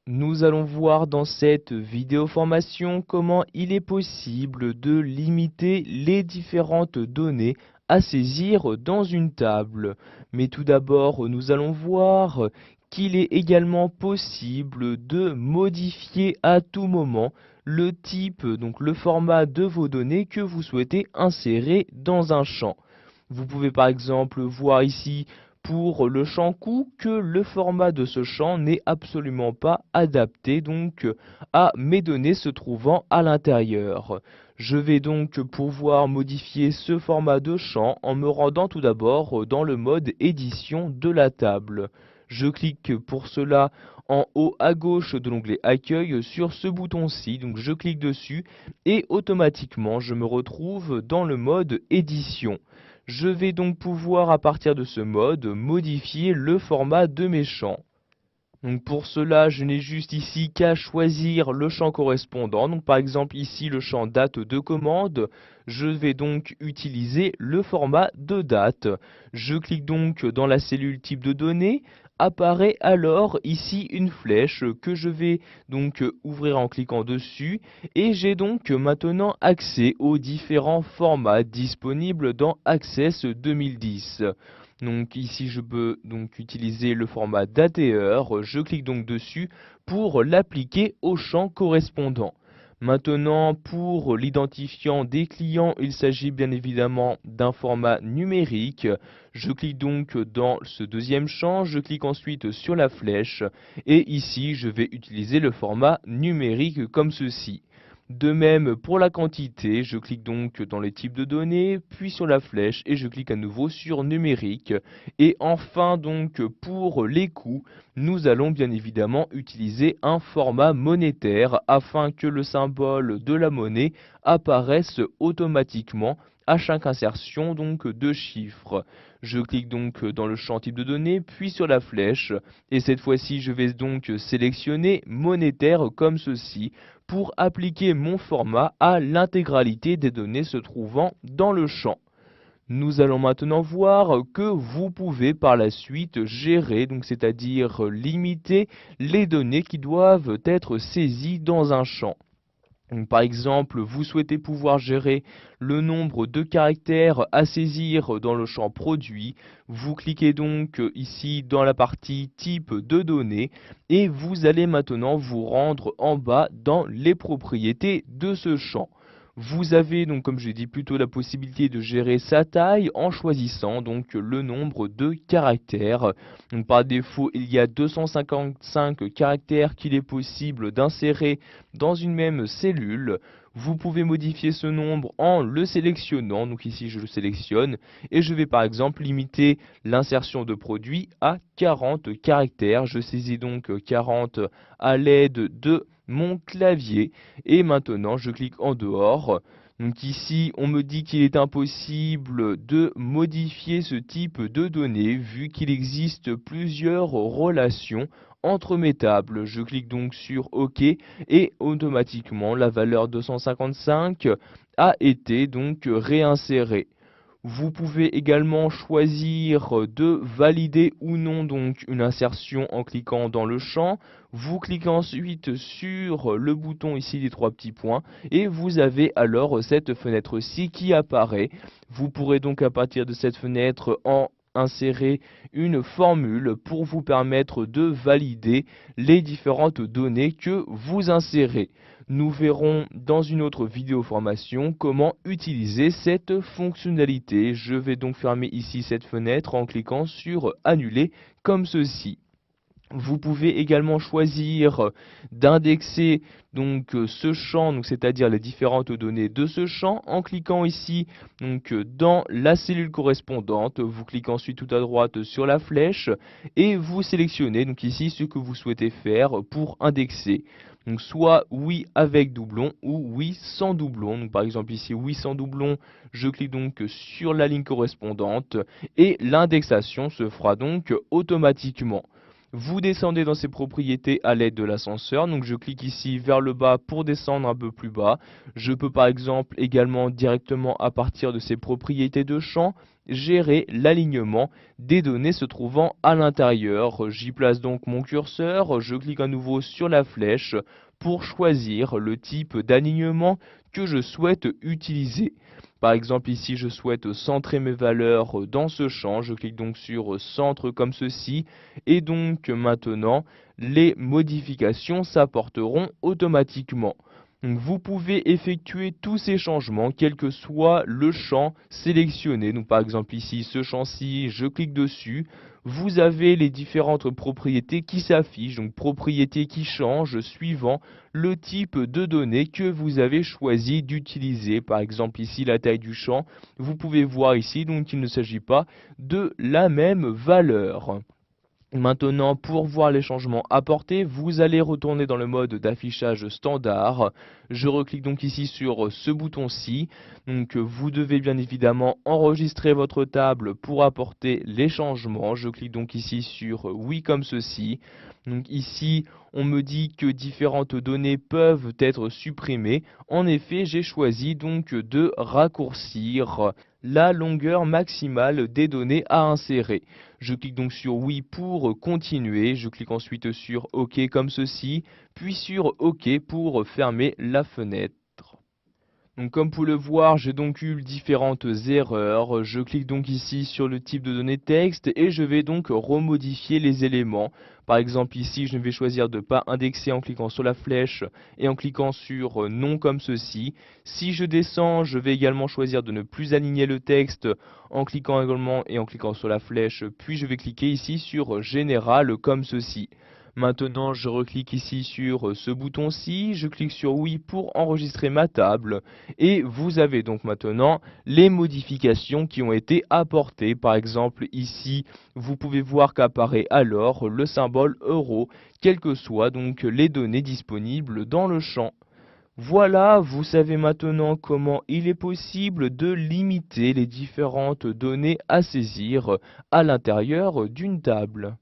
Nous allons voir dans cette vidéo formation comment il est possible de limiter les différentes données à saisir dans une table. Mais tout d'abord, nous allons voir qu'il est également possible de modifier à tout moment le type, donc le format de vos données que vous souhaitez insérer dans un champ. Vous pouvez par exemple voir ici pour le champ coût que le format de ce champ n'est absolument pas adapté donc à mes données se trouvant à l'intérieur. Je vais donc pouvoir modifier ce format de champ en me rendant tout d'abord dans le mode édition de la table. Je clique pour cela en haut à gauche de l'onglet Accueil sur ce bouton-ci, donc je clique dessus et automatiquement je me retrouve dans le mode Édition. Je vais donc pouvoir à partir de ce mode modifier le format de mes champs. Donc pour cela, je n'ai juste ici qu'à choisir le champ correspondant. Donc par exemple ici le champ date de commande. Je vais donc utiliser le format de date. Je clique donc dans la cellule type de données. Apparaît alors ici une flèche que je vais donc ouvrir en cliquant dessus. Et j'ai donc maintenant accès aux différents formats disponibles dans Access 2010. Donc ici je peux donc utiliser le format date et heure, je clique donc dessus pour l'appliquer au champ correspondant. Maintenant pour l'identifiant des clients, il s'agit bien évidemment d'un format numérique. Je clique donc dans ce deuxième champ, je clique ensuite sur la flèche et ici je vais utiliser le format numérique comme ceci. De même pour la quantité, je clique donc dans les types de données, puis sur la flèche et je clique à nouveau sur numérique. Et enfin donc pour les coûts, nous allons bien évidemment utiliser un format monétaire afin que le symbole de la monnaie apparaisse automatiquement à chaque insertion donc de chiffres. Je clique donc dans le champ type de données, puis sur la flèche, et cette fois-ci je vais donc sélectionner monétaire comme ceci, pour appliquer mon format à l'intégralité des données se trouvant dans le champ. Nous allons maintenant voir que vous pouvez par la suite gérer, donc c'est-à-dire limiter les données qui doivent être saisies dans un champ. Donc, par exemple, vous souhaitez pouvoir gérer le nombre de caractères à saisir dans le champ produit. Vous cliquez donc ici dans la partie type de données et vous allez maintenant vous rendre en bas dans les propriétés de ce champ. Vous avez donc, comme je l'ai dit, plutôt la possibilité de gérer sa taille en choisissant donc le nombre de caractères. Donc, par défaut, il y a 255 caractères qu'il est possible d'insérer dans une même cellule. Vous pouvez modifier ce nombre en le sélectionnant. Donc ici, je le sélectionne et je vais par exemple limiter l'insertion de produit à 40 caractères. Je saisis donc 40 à l'aide de mon clavier et maintenant je clique en dehors. Donc ici, on me dit qu'il est impossible de modifier ce type de données vu qu'il existe plusieurs relations entre mes tables. Je clique donc sur OK et automatiquement la valeur 255 a été donc réinsérée. Vous pouvez également choisir de valider ou non donc une insertion en cliquant dans le champ. Vous cliquez ensuite sur le bouton ici des trois petits points et vous avez alors cette fenêtre-ci qui apparaît. Vous pourrez donc à partir de cette fenêtre insérer une formule pour vous permettre de valider les différentes données que vous insérez. Nous verrons dans une autre vidéo formation comment utiliser cette fonctionnalité. Je vais donc fermer ici cette fenêtre en cliquant sur Annuler comme ceci. Vous pouvez également choisir d'indexer donc ce champ, donc c'est-à-dire les différentes données de ce champ, en cliquant ici donc dans la cellule correspondante. Vous cliquez ensuite tout à droite sur la flèche et vous sélectionnez donc ici ce que vous souhaitez faire pour indexer. Donc soit oui avec doublon ou oui sans doublon. Donc par exemple ici oui sans doublon, je clique donc sur la ligne correspondante et l'indexation se fera donc automatiquement. Vous descendez dans ces propriétés à l'aide de l'ascenseur. Donc je clique ici vers le bas pour descendre un peu plus bas. Je peux par exemple également directement à partir de ces propriétés de champ gérer l'alignement des données se trouvant à l'intérieur. J'y place donc mon curseur. Je clique à nouveau sur la flèche pour choisir le type d'alignement que je souhaite utiliser. Par exemple ici je souhaite centrer mes valeurs dans ce champ, je clique donc sur centre comme ceci et donc maintenant les modifications s'apporteront automatiquement. Donc, vous pouvez effectuer tous ces changements quel que soit le champ sélectionné. Donc par exemple ici ce champ-ci, je clique dessus. Vous avez les différentes propriétés qui s'affichent, donc propriétés qui changent suivant le type de données que vous avez choisi d'utiliser. Par exemple ici la taille du champ, vous pouvez voir ici donc il ne s'agit pas de la même valeur. Maintenant, pour voir les changements apportés, vous allez retourner dans le mode d'affichage standard. Je reclique donc ici sur ce bouton-ci. Donc, vous devez bien évidemment enregistrer votre table pour apporter les changements. Je clique donc ici sur oui comme ceci. Donc ici, on me dit que différentes données peuvent être supprimées. En effet, j'ai choisi donc de raccourcir la longueur maximale des données à insérer. Je clique donc sur oui pour continuer, je clique ensuite sur OK comme ceci, puis sur OK pour fermer la fenêtre. Donc comme vous le voir, j'ai donc eu différentes erreurs. Je clique donc ici sur le type de données texte et je vais donc remodifier les éléments. Par exemple ici, je vais choisir de ne pas indexer en cliquant sur la flèche et en cliquant sur non comme ceci. Si je descends, je vais également choisir de ne plus aligner le texte en cliquant également et en cliquant sur la flèche. Puis je vais cliquer ici sur général comme ceci. Maintenant, je reclique ici sur ce bouton-ci, je clique sur oui pour enregistrer ma table et vous avez donc maintenant les modifications qui ont été apportées. Par exemple, ici, vous pouvez voir qu'apparaît alors le symbole euro, quelles que soient donc les données disponibles dans le champ. Voilà, vous savez maintenant comment il est possible de limiter les différentes données à saisir à l'intérieur d'une table.